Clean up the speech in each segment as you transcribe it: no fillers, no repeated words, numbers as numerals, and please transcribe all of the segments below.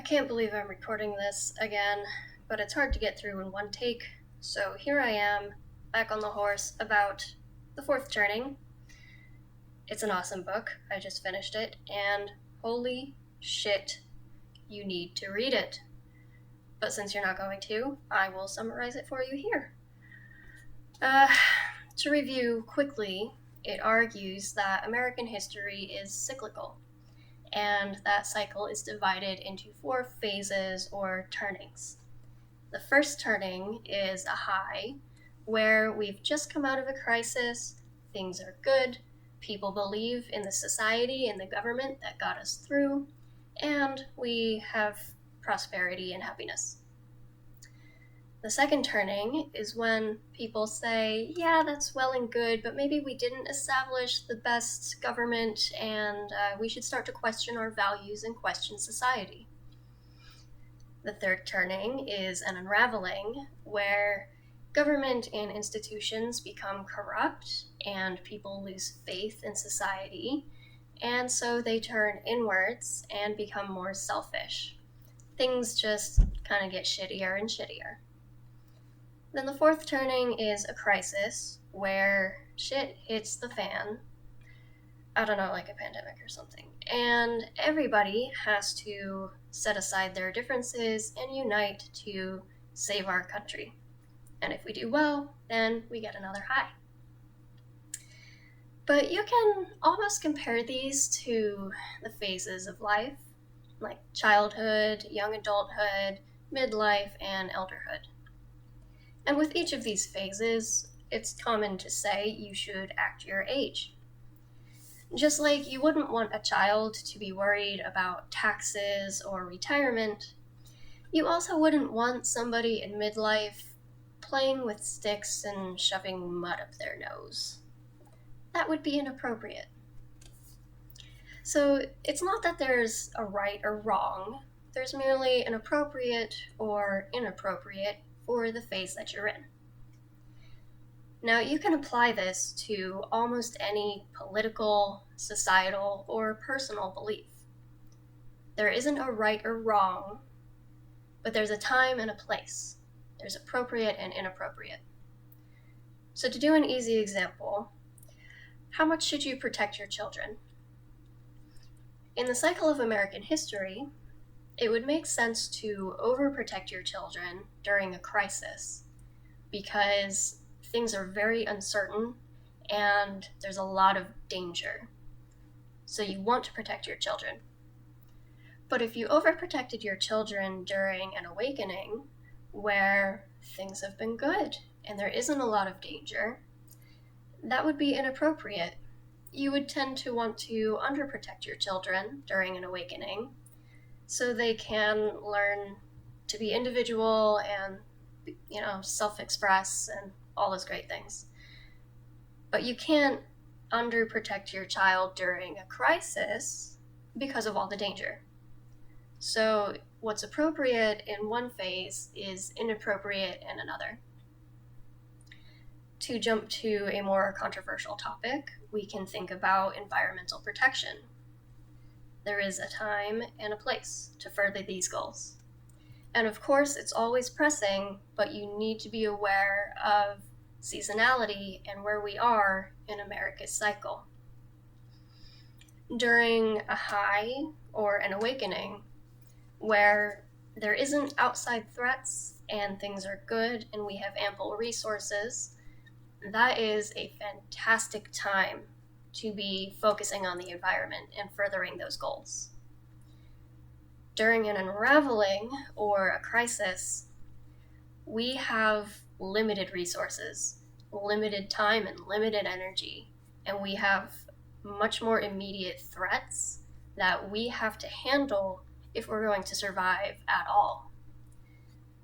I can't believe I'm recording this again, but it's hard to get through in one take, so here I am, back on the horse about The Fourth Turning. It's an awesome book, I just finished it, and holy shit, you need to read it. But since you're not going to, I will summarize it for you here. To review quickly, it argues that American history is cyclical, and that cycle is divided into 4 phases or turnings. The first turning is a high, where we've just come out of a crisis, things are good, people believe in the society and the government that got us through, and we have prosperity and happiness. The second turning is when people say, yeah, that's well and good, but maybe we didn't establish the best government and we should start to question our values and question society. The third turning is an unraveling, where government and institutions become corrupt and people lose faith in society, and so they turn inwards and become more selfish. Things just kind of get shittier and shittier. Then the fourth turning is a crisis, where shit hits the fan. I don't know, like a pandemic or something. And everybody has to set aside their differences and unite to save our country. And if we do well, then we get another high. But you can almost compare these to the phases of life, like childhood, young adulthood, midlife, and elderhood. And with each of these phases, it's common to say you should act your age. Just like you wouldn't want a child to be worried about taxes or retirement, you also wouldn't want somebody in midlife playing with sticks and shoving mud up their nose. That would be inappropriate. So it's not that there's a right or wrong, there's merely an appropriate or inappropriate for the phase that you're in. Now, you can apply this to almost any political, societal, or personal belief. There isn't a right or wrong, but there's a time and a place. There's appropriate and inappropriate. So to do an easy example, how much should you protect your children? In the cycle of American history, it would make sense to overprotect your children during a crisis because things are very uncertain and there's a lot of danger. So you want to protect your children. But if you overprotected your children during an awakening where things have been good and there isn't a lot of danger, that would be inappropriate. You would tend to want to underprotect your children during an awakening so they can learn to be individual and, self-express and all those great things. But you can't underprotect your child during a crisis because of all the danger. So what's appropriate in one phase is inappropriate in another. To jump to a more controversial topic, we can think about environmental protection. There is a time and a place to further these goals. And of course, it's always pressing, but you need to be aware of seasonality and where we are in America's cycle. During a high or an awakening, where there isn't outside threats and things are good and we have ample resources, that is a fantastic time to be focusing on the environment and furthering those goals. During an unraveling or a crisis, we have limited resources, limited time and limited energy, and we have much more immediate threats that we have to handle if we're going to survive at all.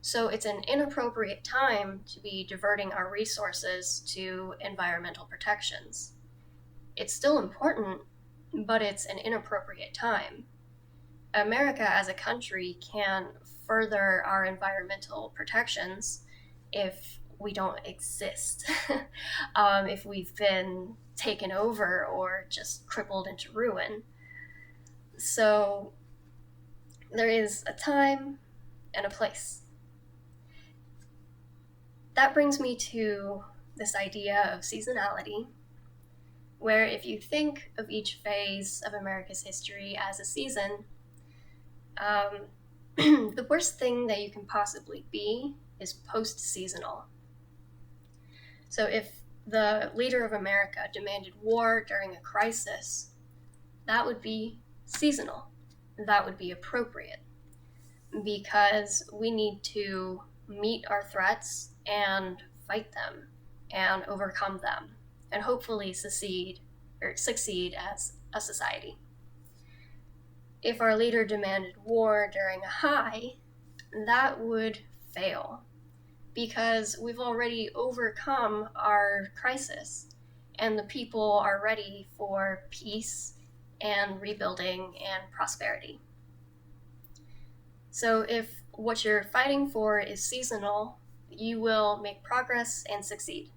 So it's an inappropriate time to be diverting our resources to environmental protections. It's still important, but it's an inappropriate time. America as a country can further our environmental protections if we don't exist, if we've been taken over or just crippled into ruin. So There is a time and a place. That brings me to this idea of seasonality, where if you think of each phase of America's history as a season, the worst thing that you can possibly be is post-seasonal. So if the leader of America demanded war during a crisis, that would be seasonal. That would be appropriate, because we need to meet our threats and fight them and overcome them and hopefully succeed as a society. If our leader demanded war during a high, that would fail, because we've already overcome our crisis and the people are ready for peace and rebuilding and prosperity. So if what you're fighting for is seasonal, you will make progress and succeed.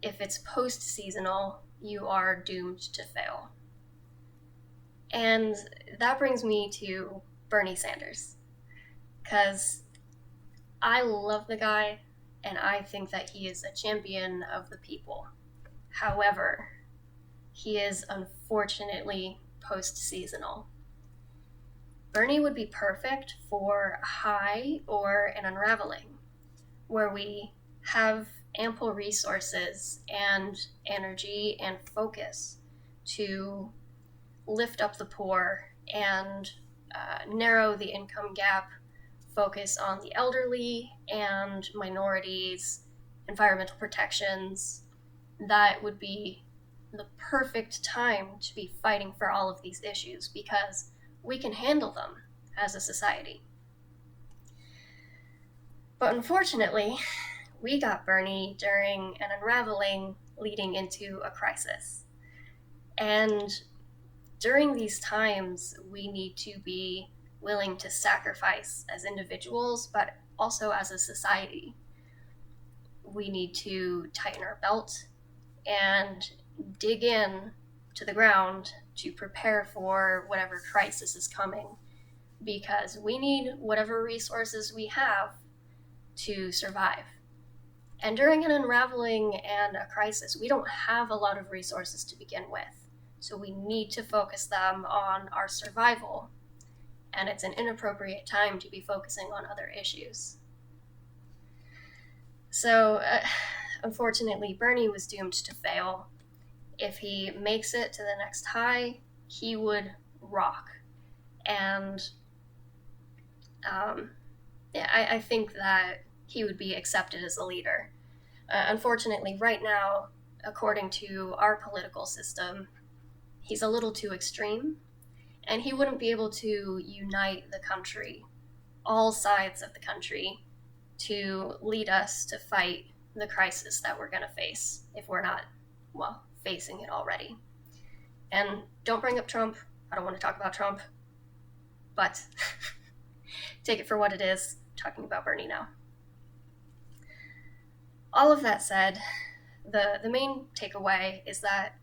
If it's post-seasonal, you are doomed to fail. And that brings me to Bernie Sanders, because I love the guy and I think that he is a champion of the people. However, he is unfortunately post-seasonal. Bernie would be perfect for a high or an unraveling, where we have ample resources and energy and focus to lift up the poor and narrow the income gap, focus on the elderly and minorities, environmental protections. That would be the perfect time to be fighting for all of these issues, because we can handle them as a society. But unfortunately, we got Bernie during an unraveling leading into a crisis. And during these times, we need to be willing to sacrifice as individuals, but also as a society. We need to tighten our belt and dig in to the ground to prepare for whatever crisis is coming, because we need whatever resources we have to survive. And during an unraveling and a crisis, we don't have a lot of resources to begin with, so we need to focus them on our survival, and it's an inappropriate time to be focusing on other issues. So, unfortunately, Bernie was doomed to fail. If he makes it to the next high, he would rock. And I think that he would be accepted as a leader. Unfortunately, right now, according to our political system, he's a little too extreme, and he wouldn't be able to unite the country, all sides of the country, to lead us to fight the crisis that we're going to face if we're not, well, facing it already. And don't bring up Trump. I don't want to talk about Trump, but take it for what it is. I'm talking about Bernie now. All of that said, the main takeaway is that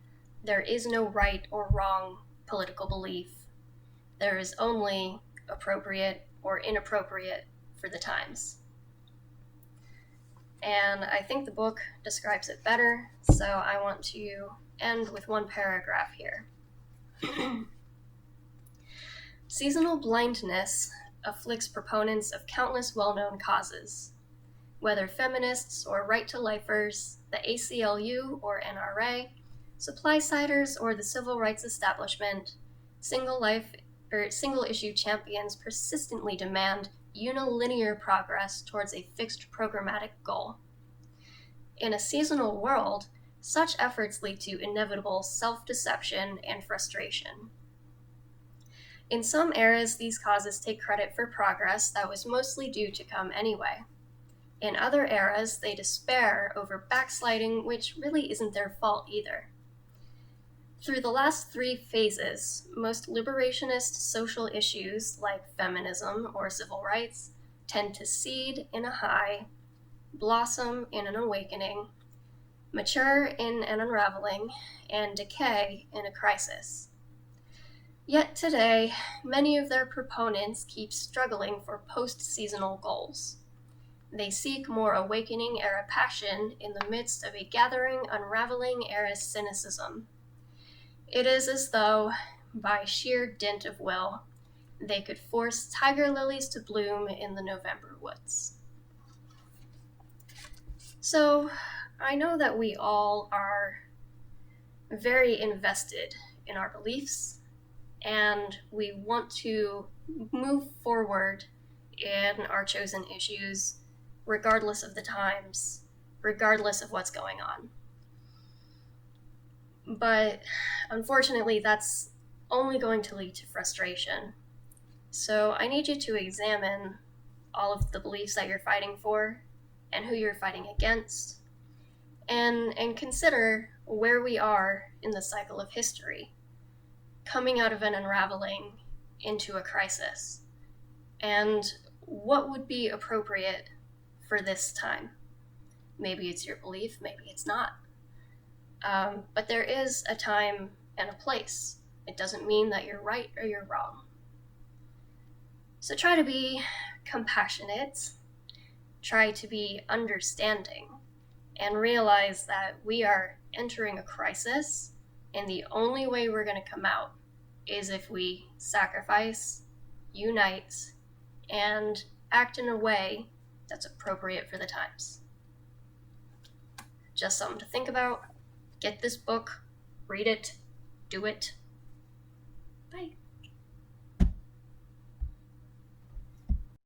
there is no right or wrong political belief. There is only appropriate or inappropriate for the times. And I think the book describes it better, so I want to end with one paragraph here. Seasonal blindness afflicts proponents of countless well-known causes. Whether feminists or right-to-lifers, the ACLU or NRA, supply-siders or the civil rights establishment, single-issue champions persistently demand unilinear progress towards a fixed programmatic goal. In a seasonal world, such efforts lead to inevitable self-deception and frustration. In some eras, these causes take credit for progress that was mostly due to come anyway. In other eras, they despair over backsliding, which really isn't their fault either. Through the last three phases, most liberationist social issues, like feminism or civil rights, tend to seed in a high, blossom in an awakening, mature in an unraveling, and decay in a crisis. Yet today, many of their proponents keep struggling for post-seasonal goals. They seek more awakening era passion in the midst of a gathering, unraveling era cynicism. It is as though, by sheer dint of will, they could force tiger lilies to bloom in the November woods. So, I know that we all are very invested in our beliefs, and we want to move forward in our chosen issues, regardless of the times, regardless of what's going on. But unfortunately, that's only going to lead to frustration. So I need you to examine all of the beliefs that you're fighting for and who you're fighting against, and consider where we are in the cycle of history, coming out of an unraveling into a crisis, and what would be appropriate for this time. Maybe it's your belief, maybe it's not. But there is a time and a place. It doesn't mean that you're right or you're wrong. So try to be compassionate, try to be understanding, and realize that we are entering a crisis, and the only way we're going to come out is if we sacrifice, unite, and act in a way that's appropriate for the times. Just something to think about. Get this book, read it, do it. Bye.